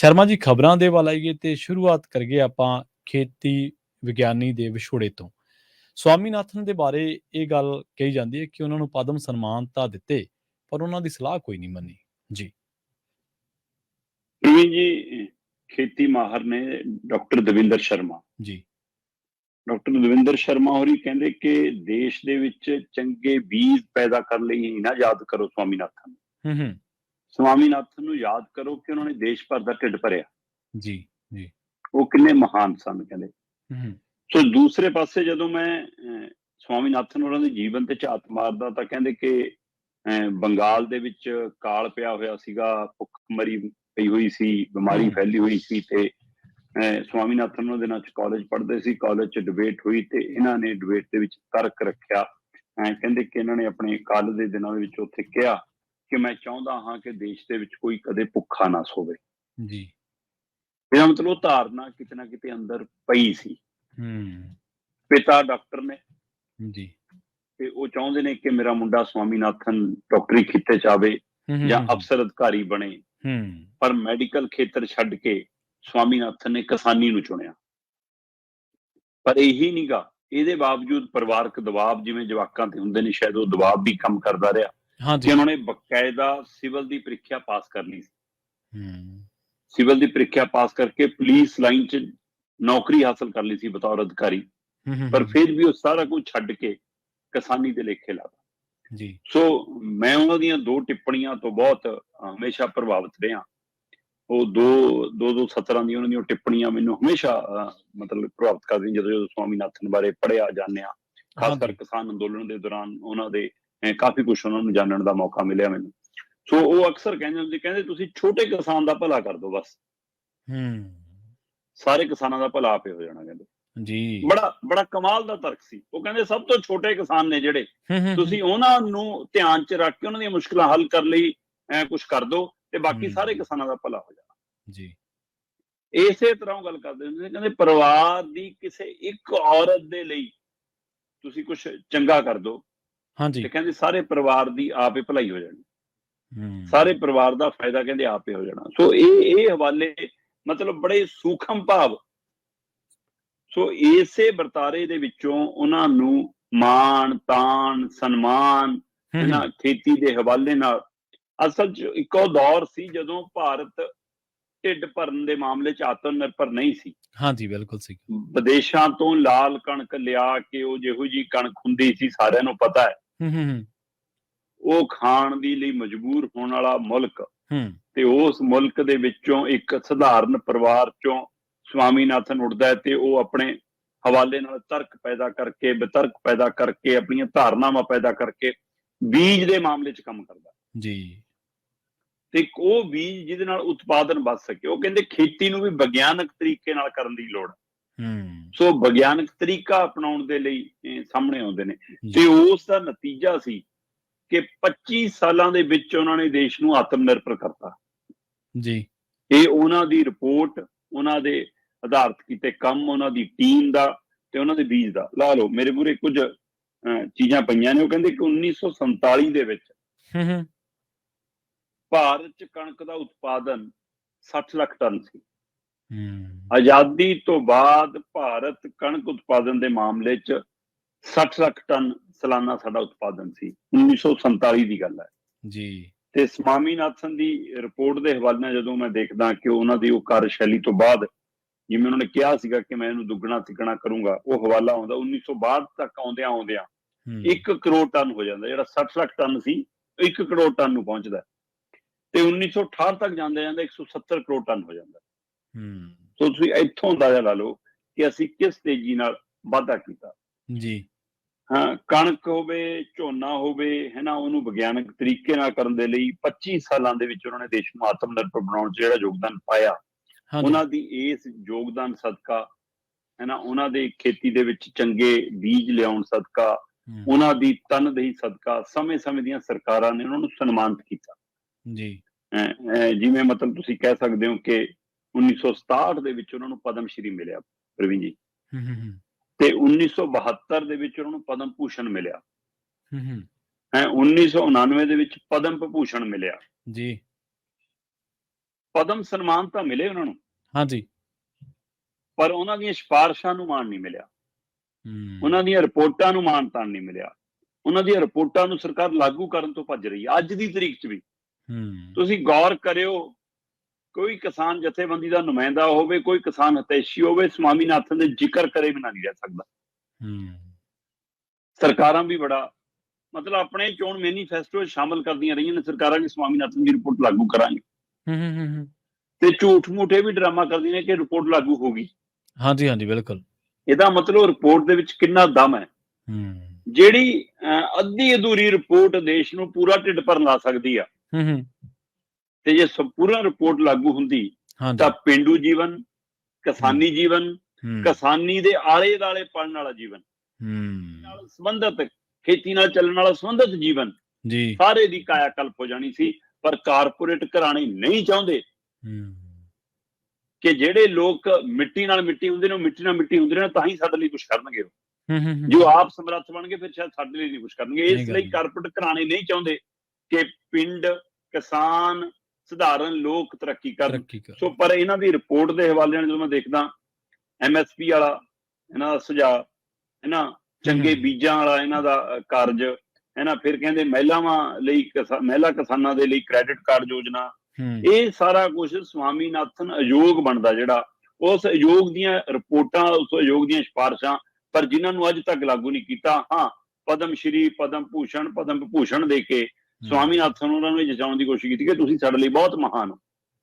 ਸ਼ਰਮਾ ਜੀ, ਖਬਰਾਂ ਦੇ ਵੱਲ ਆਈਏ ਤੇ ਸ਼ੁਰੂਆਤ ਕਰੀਏ ਆਪਾਂ ਖੇਤੀ ਵਿਗਿਆਨੀ ਦੇ ਵਿਛੋੜੇ ਤੋਂ। ਸਵਾਮੀਨਾਥਨ ਦੇ ਬਾਰੇ ਇਹ ਗੱਲ ਕਹੀ ਜਾਂਦੀ ਹੈ ਕਿ ਉਹਨਾਂ ਨੂੰ ਪਦਮ ਸਨਮਾਨ ਤਾਂ ਦਿੱਤੇ, ਪਰ ਉਹਨਾਂ ਦੀ ਸਲਾਹ ਕੋਈ ਨਹੀਂ ਮੰਨੀ। ਜੀ। ਪ੍ਰਵੀਨ ਜੀ, ਖੇਤੀ ਮਾਹਰ ਨੇ ਡਾਕਟਰ ਦਵਿੰਦਰ ਸ਼ਰਮਾ। ਜੀ। ਡਾਕਟਰ ਦਵਿੰਦਰ ਸ਼ਰਮਾ ਹੋਰੀ ਕਹਿੰਦੇ ਕਿ ਦੇਸ਼ ਦੇ ਵਿੱਚ ਚੰਗੇ ਬੀਜ ਪੈਦਾ ਕਰਨ ਲਈ ਹੀ ਨਾ ਯਾਦ ਕਰੋ ਸਵਾਮੀਨਾਥਨ ਨੂੰ। ਹੂੰ, ਹੂੰ। ਸਵਾਮੀਨਾਥਨ ਨੂੰ ਯਾਦ ਕਰੋ ਕਿ ਉਹਨਾਂ ਨੇ ਦੇਸ਼ ਭਰ ਦਾ ਢਿੱਡ ਭਰਿਆ। ਜੀ, ਜੀ। ਉਹ ਕਿੰਨੇ ਮਹਾਨ ਸਨ ਕਹਿੰਦੇ। ਹੂੰ, ਹੂੰ। ਸੋ ਦੂਸਰੇ ਪਾਸੇ ਜਦੋਂ ਮੈਂ ਸਵਾਮੀਨਾਥਨ ਹੋਰਾਂ ਦੇ ਜੀਵਨ ਤੇ ਝਾਤ ਮਾਰਦਾ ਤਾਂ ਕਹਿੰਦੇ ਕਿ ਬੰਗਾਲ ਦੇ ਵਿੱਚ ਕਾਲ ਪਿਆ ਹੋਇਆ ਸੀਗਾ, ਭੁੱਖਮਰੀ ਪਈ ਹੋਈ ਸੀ, ਬਿਮਾਰੀ ਫੈਲੀ ਹੋਈ ਸੀ ਤੇ ਸਵਾਮੀਨਾਥਨ ਉਹਨਾਂ ਦਿਨਾਂ 'ਚ ਕਾਲਜ ਪੜ੍ਹਦੇ ਸੀ। ਕਾਲਜ 'ਚ ਡਿਬੇਟ ਹੋਈ ਤੇ ਇਹਨਾਂ ਨੇ ਡਿਬੇਟ ਦੇ ਵਿੱਚ ਤਰਕ ਰੱਖਿਆ। ਕਹਿੰਦੇ ਕਿ ਇਹਨਾਂ ਨੇ ਆਪਣੇ ਕਾਲਜ ਦੇ ਦਿਨਾਂ ਦੇ ਵਿੱਚ ਉੱਥੇ ਕਿਹਾ ਕਿ ਮੈਂ ਚਾਹੁੰਦਾ ਹਾਂ ਕਿ ਦੇਸ਼ ਦੇ ਵਿੱਚ ਕੋਈ ਕਦੇ ਭੁੱਖਾ ਨਾ ਸੋਵੇ। ਜੀ। ਇਹਦਾ ਮਤਲਬ ਉਹ ਧਾਰਨਾ ਕਿਤੇ ਨਾ ਕਿਤੇ ਅੰਦਰ ਪਈ ਸੀ। ਹੂੰ। ਪਿਤਾ ਡਾਕਟਰ ਨੇ ਜੀ। ਤੇ ਉਹ ਚਾਹੁੰਦੇ ਨੇ ਕਿ ਮੇਰਾ ਮੁੰਡਾ ਸਵਾਮੀਨਾਥਨ ਡਾਕਟਰੀ ਖਿੱਤੇ 'ਚ ਆਵੇ ਜਾਂ ਅਫਸਰ ਅਧਿਕਾਰੀ ਬਣੇ, ਪਰ ਮੈਡੀਕਲ ਖੇਤਰ ਛੱਡ ਕੇ ਸਵਾਮੀਨਾਥਨ ਨੇ ਕਿਸਾਨੀ ਨੂੰ ਚੁਣਿਆ। ਪਰ ਇਹੀ ਨੀਗਾ, ਇਹਦੇ ਬਾਵਜੂਦ ਪਰਿਵਾਰਕ ਦਬਾਅ ਜਿਵੇਂ ਜਵਾਕਾਂ ਤੇ ਹੁੰਦੇ ਨੇ, ਸ਼ਾਇਦ ਉਹ ਦਬਾਅ ਵੀ ਕੰਮ ਕਰਦਾ ਰਿਹਾ ਕਿ ਉਹਨਾਂ ਨੇ ਬਕਾਇਦਾ ਸਿਵਲ ਦੀ ਪ੍ਰੀਖਿਆ ਪਾਸ ਕਰ ਲਈ ਸੀ। ਸਿਵਲ ਦੀ ਪ੍ਰੀਖਿਆ ਪਾਸ ਕਰਕੇ ਪੁਲਿਸ ਲਾਈਨ 'ਚ ਨੌਕਰੀ ਹਾਸਲ ਕਰ ਲਈ ਸੀ ਬਤੌਰ ਅਧਿਕਾਰੀ, ਪਰ ਫਿਰ ਵੀ ਉਹ ਸਾਰਾ ਕੁਝ ਛੱਡ ਕੇ ਕਿਸਾਨੀ ਦੇ ਲੇਖੇ ਲਾ ਦਿੱਤਾ। ਜੀ। ਸੋ ਮੈਂ ਉਹਨਾਂ ਦੀਆਂ ਦੋ ਟਿੱਪਣੀਆਂ ਤੋਂ ਬਹੁਤ ਹਮੇਸ਼ਾ ਪ੍ਰਭਾਵਿਤ ਰਿਹਾ। ਉਹ ਦੋ ਸਤਰਾਂ ਦੀਆਂ ਉਹਨਾਂ ਦੀਆਂ ਟਿੱਪਣੀਆਂ ਮੈਨੂੰ ਹਮੇਸ਼ਾ ਮਤਲਬ ਪ੍ਰਭਾਵਿਤ ਕਰਦੀਆਂ ਜਦੋਂ ਸਵਾਮੀਨਾਥਨ ਬਾਰੇ ਪੜ੍ਹਿਆ ਜਾਣਿਆ, ਖਾਸ ਕਰ ਕਿਸਾਨ ਅੰਦੋਲਨ ਦੇ ਦੌਰਾਨ ਉਹਨਾਂ ਦੇ ਕਾਫੀ ਕੁਛ ਉਹਨਾਂ ਨੂੰ ਜਾਣਨ ਦਾ ਮੌਕਾ ਮਿਲਿਆ ਮੈਨੂੰ। ਸੋ ਉਹ ਅਕਸਰ ਕਹਿੰਦੇ ਹੁੰਦੇ, ਕਹਿੰਦੇ ਤੁਸੀਂ ਛੋਟੇ ਕਿਸਾਨ ਦਾ ਭਲਾ ਕਰ ਦਿਓ ਬਸ, ਸਾਰੇ ਕਿਸਾਨਾਂ ਦਾ ਭਲਾ ਆਪੇ ਹੋ ਜਾਣਾ। ਕਹਿੰਦੇ ਜੀ। ਬੜਾ ਕਮਾਲ ਦਾ ਤਰਕ ਸੀ। ਉਹ ਕਹਿੰਦੇ ਸਭ ਤੋਂ ਛੋਟੇ ਕਿਸਾਨ ਨੇ ਜਿਹੜੇ, ਤੁਸੀਂ ਉਹਨਾਂ ਨੂੰ ਧਿਆਨ 'ਚ ਰੱਖ ਕੇ ਉਹਨਾਂ ਦੀਆਂ ਮੁਸ਼ਕਲਾਂ ਹੱਲ ਕਰਨ ਲਈ ਕੁਛ ਕਰ ਦਿਓ ਤੇ ਬਾਕੀ ਸਾਰੇ ਕਿਸਾਨਾਂ ਦਾ ਭਲਾ ਹੋ ਜਾਣਾ। ਜੀ। ਇਸੇ ਤਰ੍ਹਾਂ ਉਹ ਗੱਲ ਕਰਦੇ ਹੁੰਦੇ, ਕਹਿੰਦੇ ਪਰਿਵਾਰ ਦੀ ਕਿਸੇ ਇੱਕ ਔਰਤ ਦੇ ਲਈ ਤੁਸੀਂ ਕੁਛ ਚੰਗਾ ਕਰ ਦਿਓ ਤੇ ਕਹਿੰਦੇ ਸਾਰੇ ਪਰਿਵਾਰ ਦੀ ਆਪੇ ਭਲਾਈ ਹੋ ਜਾਣੀ, ਸਾਰੇ ਪਰਿਵਾਰ ਦਾ ਫਾਇਦਾ ਕਹਿੰਦੇ ਆਪੇ ਹੋ ਜਾਣਾ। ਸੋ ਇਹ ਹਵਾਲੇ ਮਤਲਬ ਬੜੇ ਸੂਖਮ ਭਾਵ। ਸੋ ਇਸੇ ਵਰਤਾਰੇ ਦੇ ਵਿੱਚੋਂ ਉਹਨਾਂ ਨੂੰ ਮਾਣ ਤਾਣ ਸਨਮਾਨ ਇਹਨਾਂ ਖੇਤੀ ਦੇ ਹਵਾਲੇ ਨਾਲ, ਅਸਲ 'ਚ ਇੱਕ ਉਹ ਦੌਰ ਸੀ ਜਦੋਂ ਭਾਰਤ ਢਿੱਡ ਭਰਨ ਦੇ ਮਾਮਲੇ 'ਚ ਆਤਮ ਨਿਰਭਰ ਨਹੀਂ ਸੀ। ਹਾਂਜੀ, ਬਿਲਕੁਲ ਸਹੀ। ਵਿਦੇਸ਼ਾਂ ਤੋਂ ਲਾਲ ਕਣਕ ਲਿਆ ਕੇ, ਉਹ ਜਿਹੋ ਜਿਹੀ ਕਣਕ ਹੁੰਦੀ ਸੀ ਸਾਰਿਆਂ ਨੂੰ ਪਤਾ ਹੈ, ਉਹ ਖਾਣ ਦੀ ਲਈ ਮਜਬੂਰ ਹੋਣ ਵਾਲਾ ਮੁਲਕ, ਤੇ ਉਸ ਮੁਲਕ ਦੇ ਵਿੱਚੋਂ ਇੱਕ ਸਧਾਰਨ ਪਰਿਵਾਰ 'ਚੋਂ ਸਵਾਮੀਨਾਥਨ ਉੱਠਦਾ ਹੈ ਤੇ ਉਹ ਆਪਣੇ ਹਵਾਲੇ ਨਾਲ ਤਰਕ ਪੈਦਾ ਕਰਕੇ, ਵਿਤਰਕ ਪੈਦਾ ਕਰਕੇ, ਆਪਣੀਆਂ ਧਾਰਨਾਵਾਂ ਪੈਦਾ ਕਰਕੇ ਬੀਜ ਦੇ ਮਾਮਲੇ 'ਚ ਕੰਮ ਕਰਦਾ ਜੀ। ਤੇ ਇੱਕ ਉਹ ਬੀਜ ਜਿਹਦੇ ਨਾਲ ਉਤਪਾਦਨ ਵੱਧ ਸਕੇ। ਉਹ ਕਹਿੰਦੇ ਖੇਤੀ ਨੂੰ ਵੀ ਵਿਗਿਆਨਕ ਤਰੀਕੇ ਨਾਲ ਕਰਨ ਦੀ ਲੋੜ। ਸੋ ਵਿਗਿਆਨਕ ਤਰੀਕਾ ਅਪਣਾਉਣ ਦੇ ਲਈ ਸਾਹਮਣੇ ਆਉਂਦੇ ਨੇ ਤੇ ਉਸ ਦਾ ਨਤੀਜਾ ਸੀ ਕਿ 25 ਸਾਲਾਂ ਦੇ ਵਿੱਚ ਉਹਨਾਂ ਨੇ ਦੇਸ਼ ਨੂੰ ਆਤਮ ਨਿਰਭਰ ਕਰਤਾ ਜੀ। ਇਹ ਉਹਨਾਂ ਦੀ ਰਿਪੋਰਟ, ਉਹਨਾਂ ਦੇ ਆਧਾਰਿਤ ਕੀਤੇ ਕੰਮ, ਉਹਨਾਂ ਦੀ ਟੀਮ ਦਾ ਤੇ ਉਹਨਾਂ ਦੇ ਬੀਜ ਦਾ। ਲਾ ਲਓ ਮੇਰੇ ਮੂਹਰੇ ਕੁਝ ਚੀਜ਼ਾਂ ਪਈਆਂ ਨੇ। ਉਹ ਕਹਿੰਦੇ ਕਿ 1947 ਦੇ ਵਿੱਚ ਭਾਰਤ 'ਚ ਕਣਕ ਦਾ ਉਤਪਾਦਨ 60 ਲੱਖ ਟਨ ਸੀ। ਆਜ਼ਾਦੀ ਤੋਂ ਬਾਅਦ ਭਾਰਤ ਕਣਕ ਉਤਪਾਦਨ ਦੇ ਮਾਮਲੇ 'ਚ 60 ਲੱਖ ਟਨ ਸਾਲਾਨਾ ਸਾਡਾ ਉਤਪਾਦਨ ਸੀ। 1947 ਦੀ ਗੱਲ ਹੈ ਜੀ। ਤੇ ਸਵਾਮੀਨਾਥਨ ਦੀ ਰਿਪੋਰਟ ਦੇ ਹਵਾਲੇ ਨਾਲ ਜਦੋਂ ਮੈਂ ਦੇਖਦਾ ਕਿ ਉਹਨਾਂ ਦੀ ਉਹ ਕਾਰਜਸ਼ੈਲੀ ਤੋਂ ਬਾਅਦ, ਜਿਵੇਂ ਉਹਨਾਂ ਨੇ ਕਿਹਾ ਸੀਗਾ ਕਿ ਮੈਂ ਇਹਨੂੰ ਦੁੱਗਣਾ ਤਿੱਗਣਾ ਕਰੂੰਗਾ, ਉਹ ਹਵਾਲਾ ਆਉਂਦਾ 1962 ਤੱਕ ਆਉਂਦਿਆਂ 1 ਕਰੋੜ ਟਨ ਹੋ ਜਾਂਦਾ। ਜਿਹੜਾ 60 ਲੱਖ ਟਨ ਸੀ 1 ਕਰੋੜ ਟਨ ਨੂੰ ਪਹੁੰਚਦਾ ਤੇ 1968 ਤੱਕ ਜਾਂਦੇ 170 ਕਰੋੜ ਟਨ ਹੋ ਜਾਂਦਾ। ਸੋ ਤੁਸੀਂ ਇੱਥੋਂ ਅੰਦਾਜ਼ਾ ਲਾ ਲਓ ਕਿ ਅਸੀਂ ਕਿਸ ਤੇਜ਼ੀ ਨਾਲ ਵਾਧਾ ਕੀਤਾ। ਜੀ। ਹਾਂ, ਕਣਕ ਹੋਵੇ, ਝੋਨਾ ਹੋਵੇ, ਹੈ ਨਾ, ਉਹਨੂੰ ਵਿਗਿਆਨਕ ਤਰੀਕੇ ਨਾਲ ਕਰਨ ਦੇ ਲਈ 25 ਸਾਲਾਂ ਦੇ ਵਿੱਚ ਉਹਨਾਂ ਨੇ ਦੇਸ਼ ਨੂੰ ਆਤਮ ਨਿਰਭਰ ਬਣਾਉਣ 'ਚ ਜਿਹੜਾ ਯੋਗਦਾਨ ਪਾਇਆ, ਉਹਨਾਂ ਦੀ ਇਸ ਯੋਗਦਾਨ ਸਦਕਾ, ਹੈ ਨਾ, ਉਹਨਾਂ ਦੇ ਖੇਤੀ ਦੇ ਵਿੱਚ ਚੰਗੇ ਬੀਜ ਲਿਆਉਣ ਸਦਕਾ, ਉਹਨਾਂ ਦੀ ਤਨਦੇਹੀ ਸਦਕਾ ਸਮੇਂ-ਸਮੇਂ ਦੀਆਂ ਸਰਕਾਰਾਂ ਨੇ ਉਹਨਾਂ ਨੂੰ ਸਨਮਾਨਿਤ ਕੀਤਾ। ਜੀ। ਜਿਵੇਂ ਮਤਲਬ ਤੁਸੀਂ ਕਹਿ ਸਕਦੇ ਹੋ ਕਿ 1967 ਦੇ ਵਿੱਚ ਉਹਨਾਂ ਨੂੰ ਪਦਮ ਸ਼੍ਰੀ ਮਿਲਿਆ ਪ੍ਰਵੀਨ ਜੀ, ਤੇ 1972 ਦੇ ਵਿੱਚ ਉਹਨਾਂ ਨੂੰ ਪਦਮ ਭੂਸ਼ਣ ਮਿਲਿਆ, 1999 ਦੇ ਵਿੱਚ ਪਦਮ ਵਿਭੂਸ਼ਣ ਮਿਲਿਆ। ਜੀ। ਪਦਮ ਸਨਮਾਨ ਤਾਂ ਮਿਲੇ ਉਹਨਾਂ ਨੂੰ, ਹਾਂਜੀ, ਪਰ ਉਹਨਾਂ ਦੀਆਂ ਸਿਫਾਰਸ਼ਾਂ ਨੂੰ ਮਾਣ ਨਹੀਂ ਮਿਲਿਆ, ਉਹਨਾਂ ਦੀਆਂ ਰਿਪੋਰਟਾਂ ਨੂੰ ਮਾਣ ਤਾਣ ਨਹੀਂ ਮਿਲਿਆ, ਉਹਨਾਂ ਦੀਆਂ ਰਿਪੋਰਟਾਂ ਨੂੰ ਸਰਕਾਰ ਲਾਗੂ ਕਰਨ ਤੋਂ ਭੱਜ ਰਹੀ ਹੈ ਅੱਜ ਦੀ ਤਰੀਕ 'ਚ ਵੀ। ਤੁਸੀਂ ਗੌਰ ਕਰਿਓ, ਕੋਈ ਕਿਸਾਨ ਜਥੇਬੰਦੀ ਦਾ ਨੁਮਾਇੰਦਾ ਹੋਵੇ, ਕੋਈ ਕਿਸਾਨ ਹਿਤੈਸ਼ੀ ਹੋਵੇ, ਸਵਾਮੀਨਾਥਨ ਦੇ ਜ਼ਿਕਰ ਕਰੇ ਬਿਨਾਂ ਨਹੀਂ ਰਹਿ ਸਕਦਾ। ਸਰਕਾਰਾਂ ਵੀ ਬੜਾ ਮਤਲਬ ਆਪਣੇ ਚੋਣ ਮੈਨੀਫੈਸਟੋ ਸ਼ਾਮਲ ਕਰਦੀਆਂ ਰਹੀਆਂ ਨੇ ਸਰਕਾਰਾਂ ਕਿ ਸਵਾਮੀਨਾਥਨ ਦੀ ਰਿਪੋਰਟ ਲਾਗੂ ਕਰਾਂਗੇ, ਤੇ ਝੂਠ ਮੂਠੇ ਵੀ ਡਰਾਮਾ ਕਰਦੀਆਂ ਨੇ ਕਿ ਰਿਪੋਰਟ ਲਾਗੂ ਹੋ ਗਈ। ਹਾਂਜੀ ਹਾਂਜੀ ਬਿਲਕੁਲ। ਇਹਦਾ ਮਤਲਬ ਰਿਪੋਰਟ ਦੇ ਵਿੱਚ ਕਿੰਨਾ ਦਮ ਹੈ। ਜਿਹੜੀ ਅੱਧੀ ਅਧੂਰੀ ਰਿਪੋਰਟ ਦੇਸ਼ ਨੂੰ ਪੂਰਾ ਢਿੱਡ ਭਰਨ ਲਾ ਸਕਦੀ ਆ, ਤੇ ਜੇ ਪੂਰਾ ਰਿਪੋਰਟ ਲਾਗੂ ਹੁੰਦੀ ਤਾਂ ਪੇਂਡੂ ਜੀਵਨ, ਕਿਸਾਨੀ ਜੀਵਨ, ਕਿਸਾਨੀ ਦੇ ਆਲੇ ਦੁਆਲੇ ਪਲਣ ਵਾਲਾ ਜੀਵਨ, ਨਾਲ ਸੰਬੰਧਿਤ ਖੇਤੀ ਨਾਲ ਚੱਲਣ ਵਾਲਾ ਸੰਬੰਧਿਤ ਜੀਵਨ ਸਾਰੇ ਦੀ ਕਾਇਆ ਕਲਪ ਹੋ ਜਾਣੀ ਸੀ। ਪਰ ਕਾਰਪੋਰੇਟ ਘਰਾਣੇ ਨਹੀਂ ਚਾਹੁੰਦੇ ਕਿ ਜਿਹੜੇ ਲੋਕ ਮਿੱਟੀ ਨਾਲ ਮਿੱਟੀ ਹੁੰਦੇ ਨੇ, ਉਹ ਮਿੱਟੀ ਨਾਲ ਮਿੱਟੀ ਹੁੰਦੇ ਨੇ, ਤਾਂ ਹੀ ਸਾਡੇ ਲਈ ਕੁਛ ਕਰਨਗੇ। ਜੋ ਆਪ ਸਮਰੱਥ ਬਣਗੇ ਫਿਰ ਸ਼ਾਇਦ ਸਾਡੇ ਲਈ ਨਹੀਂ ਕੁਛ ਕਰਨਗੇ। ਇਸ ਲਈ ਕਾਰਪੋਰੇਟ ਘਰਾਣੇ ਨਹੀਂ ਚਾਹੁੰਦੇ ਕਿ ਪਿੰਡ, ਕਿਸਾਨ, ਸਧਾਰਨ ਲੋਕ ਤਰੱਕੀ ਕਰਨ। ਸੋ ਪਰ ਇਹਨਾਂ ਦੀ ਰਿਪੋਰਟ ਦੇ ਹਵਾਲੇ ਨਾਲ ਜਦੋਂ ਮੈਂ ਦੇਖਦਾ MSP ਵਾਲਾ ਇਹਨਾਂ ਦਾ ਸੁਝਾਅ, ਇਹਨਾਂ ਚੰਗੇ ਬੀਜਾਂ ਵਾਲਾ ਇਹਨਾਂ ਦਾ ਕਾਰਜ, ਇਹਨਾਂ ਫਿਰ ਕਹਿੰਦੇ ਮਹਿਲਾਵਾਂ ਲਈ, ਮਹਿਲਾ ਕਿਸਾਨਾਂ ਦੇ ਲਈ ਕ੍ਰੈਡਿਟ ਕਾਰਡ ਯੋਜਨਾ, ਇਹ ਸਾਰਾ ਕੁਝ ਸਵਾਮੀਨਾਥਨ ਅਯੋਗ ਬਣਦਾ, ਜਿਹੜਾ ਉਸ ਅਯੋਗ ਦੀਆਂ ਰਿਪੋਰਟਾਂ, ਉਸ ਅਯੋਗ ਦੀਆਂ ਸਿਫਾਰਸ਼ਾਂ, ਪਰ ਜਿਨ੍ਹਾਂ ਨੂੰ ਅੱਜ ਤੱਕ ਲਾਗੂ ਨਹੀਂ ਕੀਤਾ। ਹਾਂ, ਪਦਮ ਸ਼੍ਰੀ, ਪਦਮ ਭੂਸ਼ਣ, ਪਦਮ ਵਿਭੂਸ਼ਣ ਦੇ ਕੇ ਸਵਾਮੀਨਾਥਨ ਉਹਨਾਂ ਨੂੰ ਜਚਾਉਣ ਦੀ ਕੋਸ਼ਿਸ਼ ਕੀਤੀ ਕਿ ਤੁਸੀਂ ਸਾਡੇ ਲਈ ਬਹੁਤ ਮਹਾਨ ਹੋ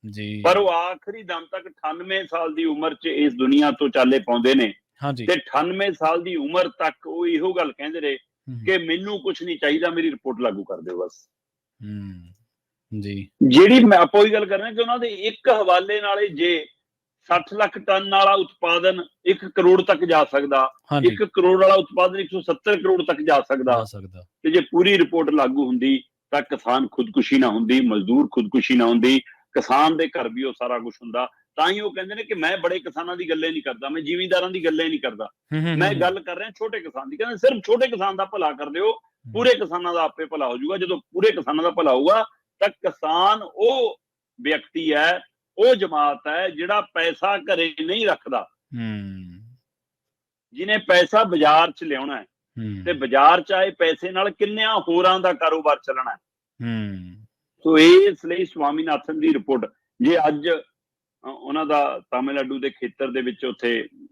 ਜੀ, ਪਰ ਉਹ ਆਖਰੀ ਦਮ ਤੱਕ 98 ਸਾਲ ਦੀ ਉਮਰ 'ਚ ਇਸ ਦੁਨੀਆ ਤੋਂ ਚਾਲੇ ਪਾਉਂਦੇ ਨੇ। ਤੇ 98 ਸਾਲ ਦੀ ਉਮਰ ਤੱਕ ਉਹ ਇਹੋ ਗੱਲ ਕਹਿੰਦੇ ਰਹੇ ਕਿ ਮੈਨੂੰ ਕੁਝ ਨਹੀਂ ਚਾਹੀਦਾ, ਮੇਰੀ ਰਿਪੋਰਟ ਲਾਗੂ ਕਰ ਦਿਓ ਬਸ। ਜਿਹੜੀ ਮੈਂ ਆਪਾਂ ਉਹੀ ਗੱਲ ਕਰ ਰਿਹਾ ਕਿ ਉਹਨਾਂ ਦੇ ਇੱਕ ਹਵਾਲੇ ਨਾਲ ਜੇ 60 ਲੱਖ ਟਨ ਵਾਲਾ ਉਤਪਾਦਨ 1 ਕਰੋੜ ਤੱਕ ਜਾ ਸਕਦਾ, 1 ਕਰੋੜ ਵਾਲਾ ਉਤਪਾਦਨ 170 ਕਰੋੜ ਤੱਕ ਜਾ ਸਕਦਾ, ਤੇ ਜੇ ਪੂਰੀ ਰਿਪੋਰਟ ਲਾਗੂ ਹੁੰਦੀ ਤਾਂ ਕਿਸਾਨ ਖੁਦਕੁਸ਼ੀ ਨਾ ਹੁੰਦੀ, ਮਜ਼ਦੂਰ ਖੁਦਕੁਸ਼ੀ ਨਾ ਹੁੰਦੀ, ਕਿਸਾਨ ਦੇ ਘਰ ਵੀ ਉਹ ਸਾਰਾ ਕੁਝ ਹੁੰਦਾ। ਤਾਂ ਹੀ ਉਹ ਕਹਿੰਦੇ ਨੇ ਕਿ ਮੈਂ ਬੜੇ ਕਿਸਾਨਾਂ ਦੀ ਗੱਲੇ ਨਹੀਂ ਕਰਦਾ, ਮੈਂ ਜ਼ਿਮੀਂਦਾਰਾਂ ਦੀ ਗੱਲੇ ਨਹੀਂ ਕਰਦਾ, ਮੈਂ ਗੱਲ ਕਰ ਰਿਹਾ ਛੋਟੇ ਕਿਸਾਨ ਦੀ। ਕਹਿੰਦੇ ਸਿਰਫ ਛੋਟੇ ਕਿਸਾਨ ਦਾ ਭਲਾ ਕਰ ਦਿਓ, ਪੂਰੇ ਕਿਸਾਨਾਂ ਦਾ ਆਪੇ ਭਲਾ ਹੋ ਜਾਊਗਾ। ਜਦੋਂ ਪੂਰੇ ਕਿਸਾਨਾਂ ਦਾ ਭਲਾ ਹੋਊਗਾ ਤਾਂ ਕਿਸਾਨ ਉਹ ਵਿਅਕਤੀ ਹੈ, ਉਹ ਜਮਾਤ ਹੈ ਜਿਹੜਾ ਪੈਸਾ ਘਰੇ ਨਹੀਂ ਰੱਖਦਾ, ਜਿਹਨੇ ਪੈਸਾ ਬਾਜ਼ਾਰ 'ਚ ਲਿਆਉਣਾ ਹੈ, ਤੇ ਬਾਜ਼ਾਰ 'ਚ ਆਏ ਪੈਸੇ ਨਾਲ ਕਿੰਨਿਆਂ ਹੋਰਾਂ ਦਾ ਕਾਰੋਬਾਰ ਚੱਲਣਾ ਹੈ। ਸੋ ਇਸ ਲਈ ਸਵਾਮੀਨਾਥਨ ਦੀ ਰਿਪੋਰਟ, ਜੇ ਅੱਜ ਉਹਨਾਂ ਦਾ ਤਾਮਿਲਨਾਡੂ ਦੇ ਖੇਤਰ ਦੇ ਵਿੱਚ ਉੱਥੇ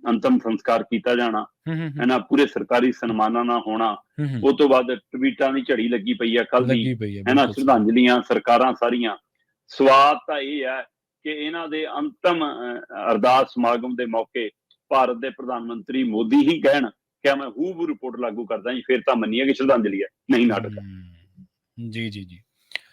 ਅੰਤਮ ਸੰਸਕਾਰ ਕੀਤਾ ਜਾਣਾ, ਇਹਨਾਂ ਪੂਰੇ ਸਰਕਾਰੀ ਸਨਮਾਨਾਂ ਨਾਲ ਹੋਣਾ, ਉਹ ਤੋਂ ਬਾਅਦ ਟਵੀਟਾਂ ਦੀ ਝੜੀ ਲੱਗੀ ਪਈ ਹੈ ਕੱਲ ਦੀ, ਇਹਨਾਂ ਸ਼ਰਧਾਂਜਲੀਆਂ ਸਰਕਾਰਾਂ ਸਾਰੀਆਂ। ਸਵਾਦ ਤਾਂ ਇਹ ਹੈ ਕਿ ਇਹਨਾਂ ਦੇ ਅੰਤਮ ਅਰਦਾਸ ਸਮਾਗਮ ਦੇ ਮੌਕੇ ਭਾਰਤ ਦੇ ਪ੍ਰਧਾਨ ਮੰਤਰੀ ਮੋਦੀ ਹੀ ਕਹਿਣ ਕਿ ਮੈਂ ਹੂਬਹੂ ਰਿਪੋਰਟ ਲਾਗੂ ਕਰਦਾ ਜੀ, ਫਿਰ ਤਾਂ ਮੰਨੀਏ ਕਿ ਸ਼ਰਧਾਂਜਲੀ ਹੈ, ਨਹੀਂ ਨਾਟਕ। ਜੀ ਜੀ ਜੀ।